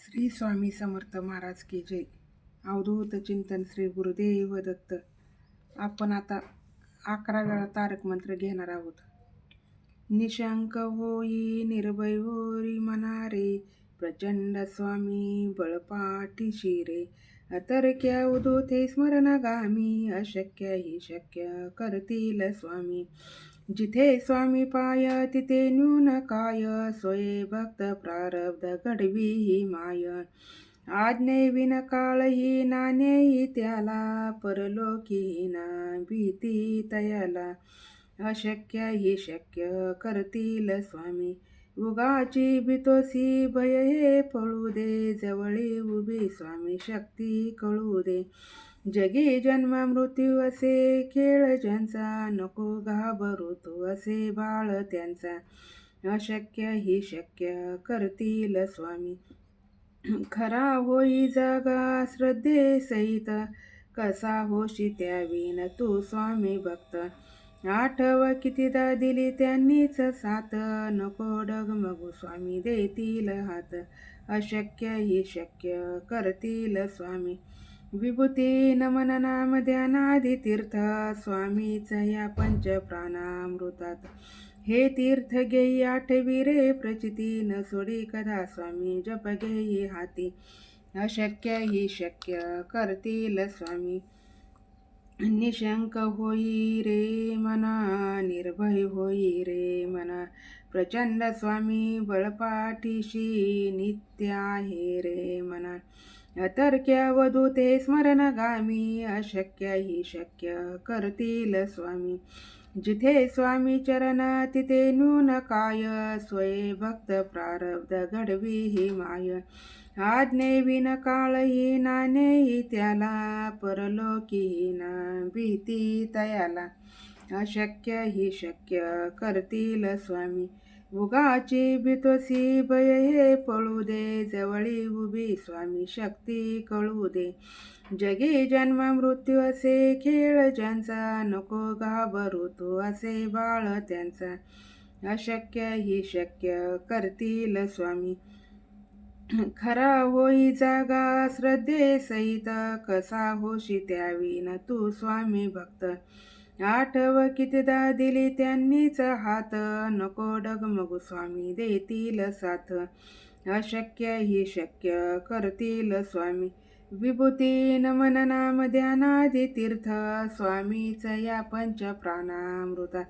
श्री स्वामी समर्थ महाराज की जय. अवधूत चिंतन श्री गुरुदेव दत्त. आपण आता 11 वेळा तारक मंत्र घेणार आहोत. निशंक होई निर्भय होई मना रे, प्रचंड स्वामी बळपाठीशी रे. अतर्क्य अवधूते स्मरणगामी, अशक्य ही शक्य करतील स्वामी. जिथे स्वामी पाय तिथे न्यून काय, सोये भक्त प्रारब्ध घडवी ही माय. आज्ञे विन काळ ही नाणे त्याला, परलोकी ना भीती तयाला. अशक्य ही शक्य करतील स्वामी. उगाची भीतोसी भय हे पळू दे, जवळी उभी स्वामी शक्ती कळू दे. जगी जन्म मृत्यू असे खेळ ज्यांचा, नको घाबरू तू असे बाळ त्यांचा. अशक्य ही शक्य करतील स्वामी. खरा होई जागा श्रद्धे सहित, कसा होशी त्याविन तू स्वामी भक्त. आठव कितीदा दिली त्यांनीच साथ, नको डगमगू स्वामी देतील हात. अशक्य ही शक्य करतील स्वामी. विभूती नमन नाम ध्यानादि तीर्थ, स्वामीच या पंच प्राणामृतात. हे तीर्थ घेई आठवी रे प्रचिती, न सोडी कदा स्वामी जप घेई हाती. अशक्य ही शक्य करतील स्वामी. निशंक होई रे मना, निर्भय होई रे मना. प्रचंड स्वामी बळपाठीशी, नित्य आहे रे मना. अतर्क्य अवधूते स्मरणगामी, अशक्य ही शक्य करतील स्वामी. जिथे स्वामी चरण तिथे न्यून काय, स्वये भक्त प्रारब्ध घडवी ही माय. आज्ञे विन काळ ही नाणे त्याला, परलोकी ना भीती तयाला. अशक्य ही शक्य करतील स्वामी. उगाची भीतोसी भय हे पळू दे, जवळी उभी स्वामी शक्ती कळू दे. जगी जन्म मृत्यू असे खेळ ज्यांचा, नको घाबरू तू असे बाळ त्यांचा. अशक्य ही शक्य करतील स्वामी. खरा होई जागा श्रद्धे सहित, कसा होशी त्याविन तू स्वामी भक्त. आठव कितीदा दिली त्यांनीच हात, नको डगमगू स्वामी देतील साथ. अशक्य ही शक्य करतील स्वामी. विभूती नमन नाम ध्यानादि तीर्थ, स्वामीच या पंच प्राणामृता.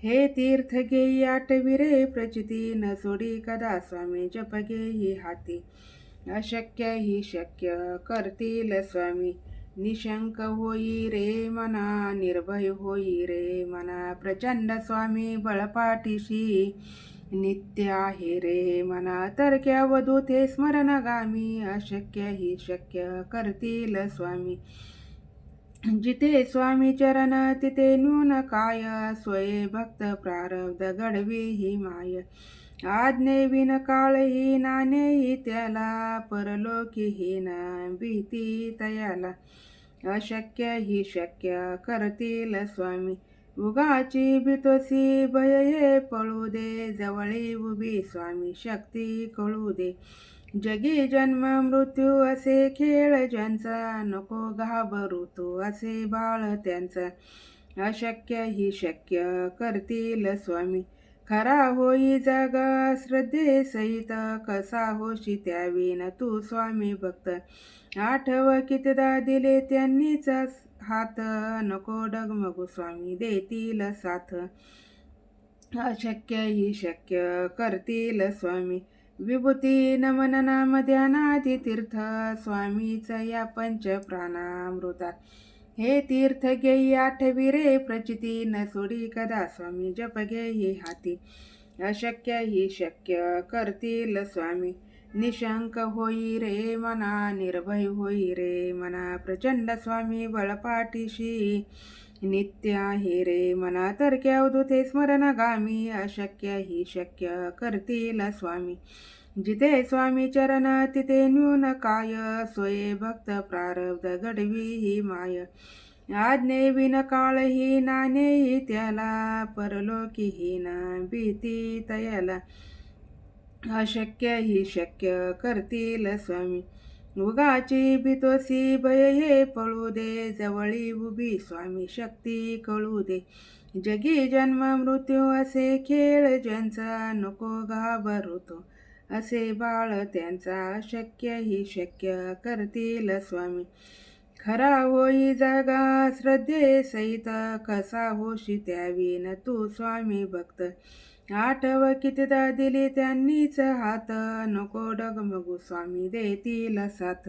हे तीर्थ घेई आठवी रे प्रचिती, न सोडी कदा स्वामी जप घेई हाती. अशक्य ही शक्य करतील स्वामी. निशंक होई रे मना, निर्भय होई रे मना. प्रचंड स्वामी बळपाठीशी, नित्य आहे रे मना. तर्क्य अवधूते स्मरणगामी, अशक्य ही शक्य करतील स्वामी. जिथे स्वामी चरण तिथे न्यून काय, स्वये भक्त प्रारब्ध घडवी ही माय. आज्ञे विन काळ ही नाणे त्याला, परलोकी ही ना भीती तयाला. अशक्य ही शक्य करतील स्वामी. उगाची भीतोसी भय हे पळू दे, जवळी उभी स्वामी शक्ती कळू दे. जगी जन्म मृत्यू असे खेळ ज्यांचा, नको घाबरू तू असे बाळ त्यांचा. अशक्य ही शक्य करतील स्वामी. खरा होई जागा श्रद्धे सहित, कसा होशी त्याविन तू स्वामी भक्त. आठव कितीदा दिले त्यांनीच हात, नको डगमगू स्वामी देतील साथ. अशक्य ही शक्य करतील स्वामी. विभूती नमन नाम ध्यानादि तीर्थ, स्वामीच या पंच प्राणामृतात. हे तीर्थ घेई आठवी रे प्रचिती, न सोडी कदा स्वामी जप घेई हाती. अशक्य ही शक्य करतील स्वामी. निशंक होई रे मना, निर्भय होई रे मना. प्रचंड स्वामी बळपाठीशी, नित्य आहे रे मना. तर्क्य अवधूते स्मरणगामी, अशक्य ही शक्य करतील स्वामी. जिथे स्वामी चरण तिथे न्यून काय, स्वये भक्त प्रारब्ध घडवी ही माय. आज्ञे विन काळ ही नाणे त्याला, परलोकी ही ना भीती तयाला. अशक्य ही शक्य करतील स्वामी. उगाची भीतोसी भय हे पळू दे, जवळी उभी स्वामी शक्ती कळू दे. जगी जन्म मृत्यू असे खेळ ज्यांचा, नको घाबरू तो असे बाळ त्यांचा. अशक्य ही शक्य करतील स्वामी. खरा होई जागा श्रद्धे सहित, कसा होशी त्यावीन तू स्वामी भक्त. आठव कितीदा दिली त्यांनीच हात, नको डगमगू स्वामी देतील साथ.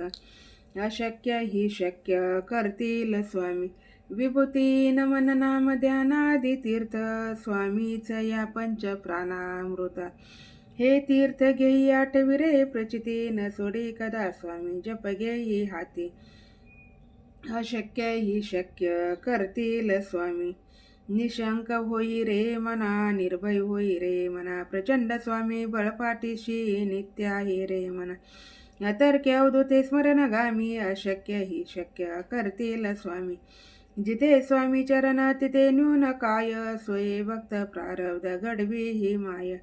अशक्य ही शक्य करतील स्वामी. विभूती नमन नाम ध्यानादी तीर्थ, स्वामीच या पंच प्राणामृता. हे तीर्थ घेई आठविरे प्रचिती, न सोडी कदा स्वामी जप घेई हाती. अशक्य ही शक्य करतील स्वामी. निशंक होई रे मना, निर्भय होई रे मना, प्रचंड स्वामी बळपाठीशी नित्य आहे रे मना. अतर्क्य अवधूते स्मरणगामी, अशक्य ही शक्य करतील स्वामी. जिथे स्वामी चरण तिथे न्यून काय, सोये भक्त प्रारब्ध घडवी ही माय.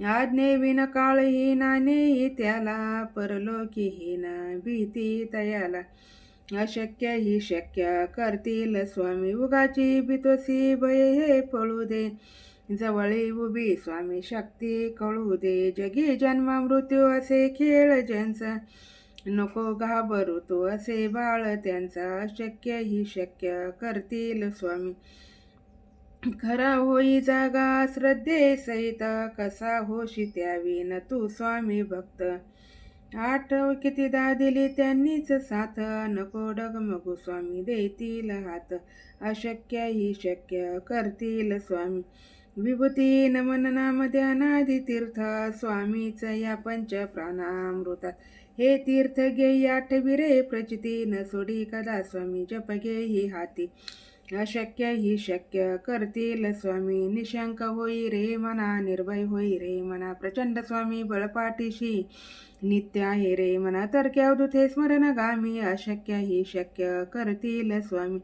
आज्ञे विन काळही नानेही त्याला, परलोकीहीन भीती तयाला. अशक्य ही शक्य करतील स्वामी. उगाची भीतोसी भय हे पळू दे, जवळी उभी स्वामी शक्ती कळू दे. जगी जन्म मृत्यू असे खेळ ज्यांचा, नको घाबरू तो असे बाळ त्यांचा. अशक्य ही शक्य करतील स्वामी. खरा होई जागा श्रद्धे सहित, कसा होशी त्यावीन तू स्वामी भक्त. आठव कितीदा दिली त्यांनीच साथ, नको डगमगू स्वामी देतील हात. अशक्य ही शक्य करतील स्वामी. विभूती नमन नाम ध्यानादी तीर्थ, स्वामीच या पंच प्राणामृतात. हे तीर्थ घेई आठविरे प्रचिती, न सोडी कदा स्वामी जप घेई हाती. अशक्य ही शक्य करतील स्वामी. निशंक होई रे मना, निर्भय होई रे मना, प्रचंड स्वामी बळपाठीशी नित्य आहे रे मना. तर्क्य अवधूते स्मरणगामी, अशक्य ही शक्य करतील स्वामी.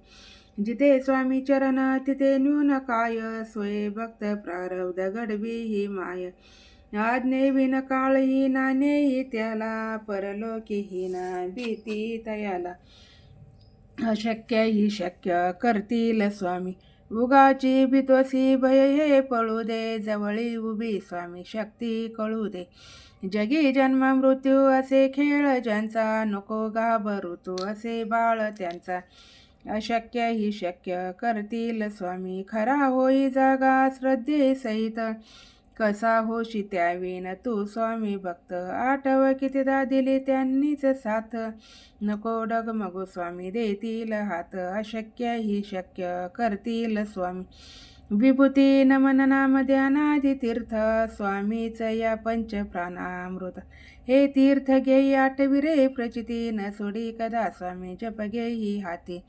जिथे स्वामी चरण तिथे न्यून काय, सोये भक्त प्रारब्ध घडवी ही माय. आज्ञे विन काळही नानेही त्याला, परलोकीहीन भीती तयाला. अशक्य ही शक्य करतील स्वामी. उगाची भीतोसी भय हे पळू दे, जवळी उभी स्वामी शक्ती कळू दे. जगी जन्म मृत्यू असे खेळ ज्यांचा, नको घाबरू तू असे बाळ त्यांचा. अशक्य ही शक्य करतील स्वामी. खरा होई जागा श्रद्धे सहित, कसा होशी त्यावीन तू स्वामी भक्त. आठव कितीदा दिली त्यांनीच साथ, नको डगमगू स्वामी देतील हात. अशक्य ही शक्य करतील स्वामी. विभूती नमन नाम ध्यानादी तीर्थ, स्वामीच या पंच प्राणामृत. हे तीर्थ घेई आठविरे प्रचिती, न सोडी कदा स्वामी जप घेई हाती.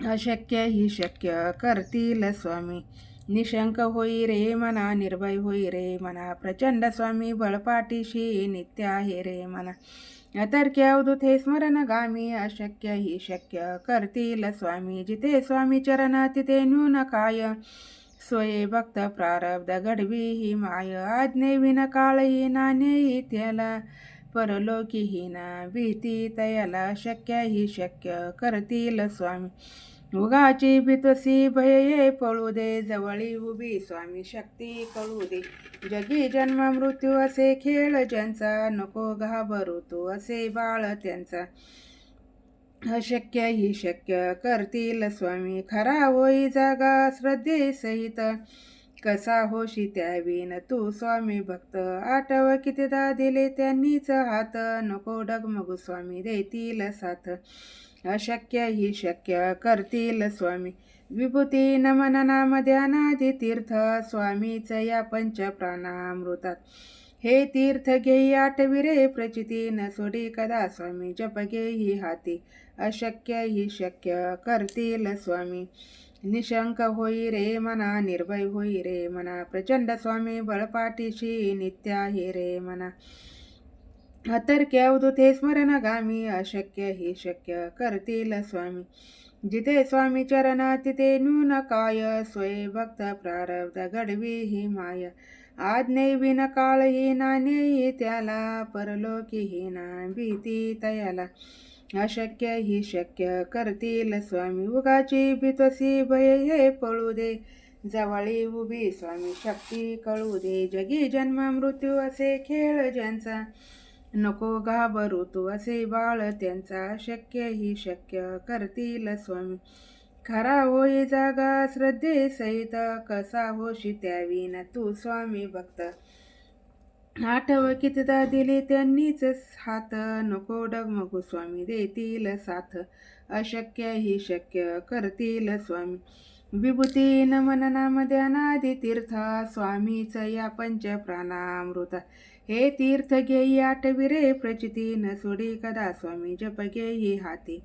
अशक्य ही शक्य करतील स्वामी. निशंक होई रे मना, निर्भय होई रे मना, प्रचंड स्वामी बळपाठीशी नित्य आहे रे मना. अतर्क्य अवधूते स्मरणगामी, अशक्य ही शक्य करतील स्वामी. जिथे स्वामी चरण तिथे न्यून काय, सोये भक्त प्रारब्ध घडवी ही माय. आज्ञे विन काळही नानेही त्याला, परलोकीहीन भीती तयाला. अशक्य ही शक्य करतील स्वामी. उगाची भीतोसी भय हे पळू दे, जवळी उभी स्वामी शक्ती कळू दे. जगी जन्म मृत्यू असे खेळ ज्यांचा, नको घाबरू तो असे बाळ त्यांचा. अशक्य ही शक्य करतील स्वामी. खरा होई जागा श्रद्धे सहित, कसा होशी त्यावीन तू स्वामी भक्त. आठव कितीदा दिले त्यांनीच हात, नको डगमगू स्वामी देतील साथ. अशक्य ही शक्य करतील स्वामी. विभूती नमन नाम ध्यानादी तीर्थ, स्वामीच या पंच प्राणामृतात. हे तीर्थ घेई आठविरे प्रचिती, न सोडी कदा स्वामी जप घेई हाती. अशक्य ही शक्य करतील स्वामी. निशंक होई रे मना, निर्भय होई रे मना, प्रचंड स्वामी बळपाठीशी नित्य आहे रे मना. अतर्क्य अवधूते स्मरणगामी, अशक्य ही शक्य करतील स्वामी. जिथे स्वामी चरण तिथे न्यून काय, सोये भक्त प्रारब्ध घडवी ही माय. आज्ञे विन काळही नाणे त्याला, परलोकी ना भीती तयाला. अशक्य ही शक्य करतील स्वामी, उगाची भीतसी भय हे पळू दे. जवळी उभी स्वामी शक्ती कळू दे. जगी जन्म मृत्यू असे खेळ ज्यांचा, नको घाबरू तू असे बाळ त्यांचा. अशक्य ही शक्य करतील स्वामी, खरा होई जागा श्रद्धे सहित. कसा होशी त्याविन तू स्वामी भक्त, आठव कितीदा दिली त्यांनीच हात. नको डगमगू स्वामी देतील साथ. अशक्य ही शक्य करतील स्वामी, विभूती नमन नाम ध्यानादी तीर्थ. स्वामीच या पंच प्राणामृत, हे तीर्थ घेई आठविरे प्रचिती. न सोडी कदा स्वामी जप घेई हाती.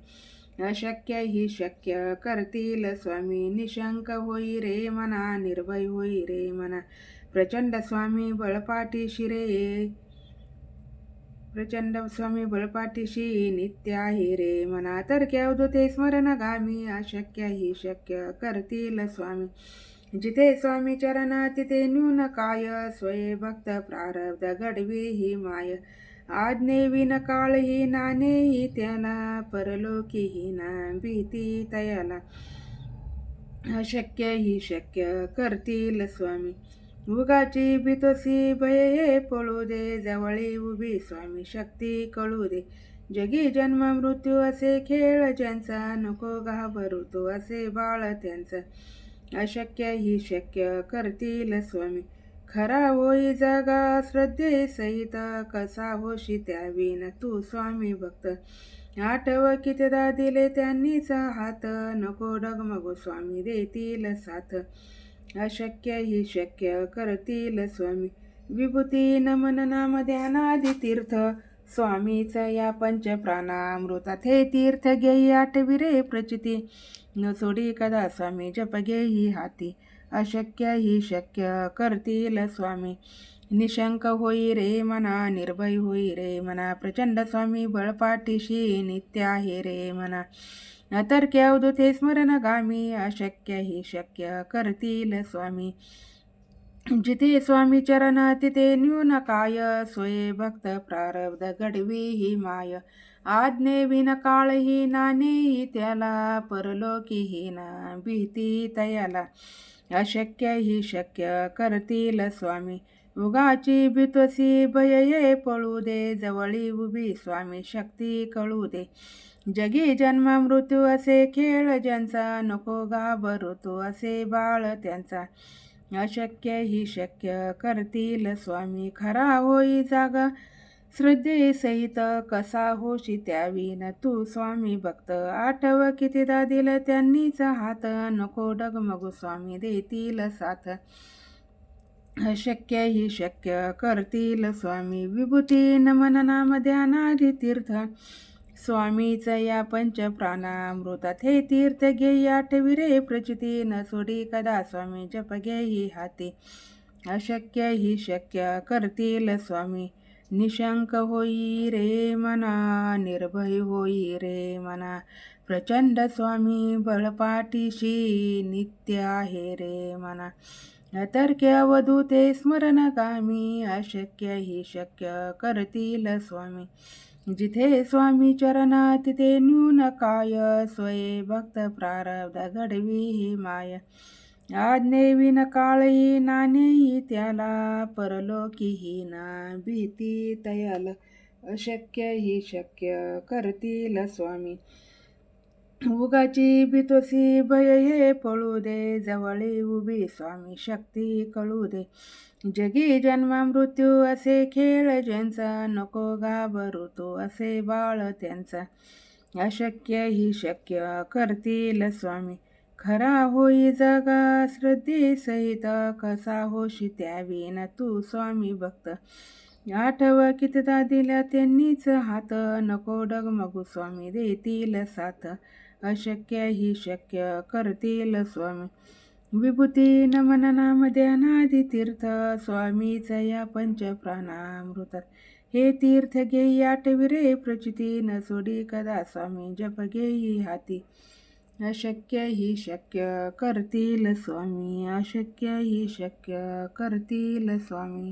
अशक्य ही शक्य करतील स्वामी, निशंक होई रे मना निर्भय होई रे मना. प्रचंड स्वामी बळपाठीशी रे, प्रचंड स्वामी बळपाठीशी नित्य आहे रे मना. तर अवधूते स्मरण गामी, अशक्य ही शक्य करतील स्वामी. जिथे स्वामी चरण तिथे न्यून काय, स्वये भक्त प्रारब्ध घडवी ही माय. आज्ञे विन काळही नाणेही त्याला, परलोकी ना भीती तयाला. अशक्य ही शक्य करतील स्वामी, उगाची भीतोसी भय हे पळू दे. जवळी उभी स्वामी शक्ती कळू दे. जगी जन्म मृत्यू असे खेळ ज्यांचा, नको घाबरू तो असे बाळ त्यांचा. अशक्य ही शक्य करतील स्वामी, खरा होई जागा श्रद्धे सहित. कसा होशी त्याविन तू स्वामी भक्त, आठव कितीदा दिले त्यांनीच हात. नको डगमगू स्वामी देतील साथ. अशक्य ही शक्य करतील स्वामी, विभूती नमन नाम ध्यानादी तीर्थ. स्वामीच या पंच प्राणामृतात, हे तीर्थ घेई आठविरे प्रचिती. न सोडी कदा स्वामी जप घेई हाती. अशक्य ही शक्य करतील स्वामी, निशंक होई रे मना निर्भय होई रे मना. प्रचंड स्वामी बळपाठीशी नित्य आहे रे मना. अतर्क्य अवधूते स्मरण गामी, अशक्य ही शक्य करतील स्वामी. जिथे स्वामी चरण तिथे न्यून काय, स्वये भक्त प्रारब्ध घडवी ही माय. आज्ञे विन काळही नाणेही त्याला, परलोकी ना भीती तयाला. अशक्य ही शक्य करतील स्वामी, उगाची भीतोसी भय ये पळू दे. जवळी उभी स्वामी शक्ती कळू दे. जगी जन्म मृत्यू असे खेळ ज्यांचा, नको घाबरू तो असे बाळ त्यांचा. अशक्य ही शक्य करतील स्वामी, खरा होई जागा श्रद्धे सहित. कसा होशी त्याविन तू स्वामी भक्त, आठव कितीदा दिलं त्यांनीच हात. नको डगमगू स्वामी देतील साथ. अशक्य ही शक्य करतील स्वामी, विभूती नमन नाम ध्यानादी तीर्थ. स्वामीच या पंच प्राणामृतात, हे तीर्थ घेई आठविरे प्रचिती. न सोडी कदा स्वामी जप घेई हाती. अशक्य ही शक्य करतील स्वामी, निशंक होई रे मना निर्भय होई रे मना. प्रचंड स्वामी बळपाठीशी नित्य आहे रे मना. अतर्क्य अवधूते स्मरण गामी, अशक्य ही शक्य करतील स्वामी. जिथे स्वामी चरण तिथे न्यून काय, स्वये भक्त प्रारब्ध घडवी ही माय. आज्ञे विन काळही नाणेही त्याला, परलोकी ना भीती तयाला. अशक्य ही शक्य करतील स्वामी, उगाची भीतोसी भय हे पळू दे. जवळी उभी स्वामी शक्ती कळू दे. जगी जन्म मृत्यू असे खेळ ज्यांचा, नको घाबरू तो असे बाळ त्यांचा. अशक्य ही शक्य करतील स्वामी, खरा होई जागा श्रद्धे सहित. कसा होशी त्याविन तू स्वामी भक्त, आठव कितीदा दिल्या त्यांनीच हात. नको डगमगू स्वामी देतील साथ. अशक्य ही शक्य करतील स्वामी, विभूती नमन नाम ध्यानादी तीर्थ. स्वामीच या पंच प्राणामृतात, हे तीर्थ घेई आठविरे प्रचिती. न सोडी कदा स्वामी जप घेई हाती. अशक्य ही शक्य करतील स्वामी, अशक्य ही शक्य करतील स्वामी.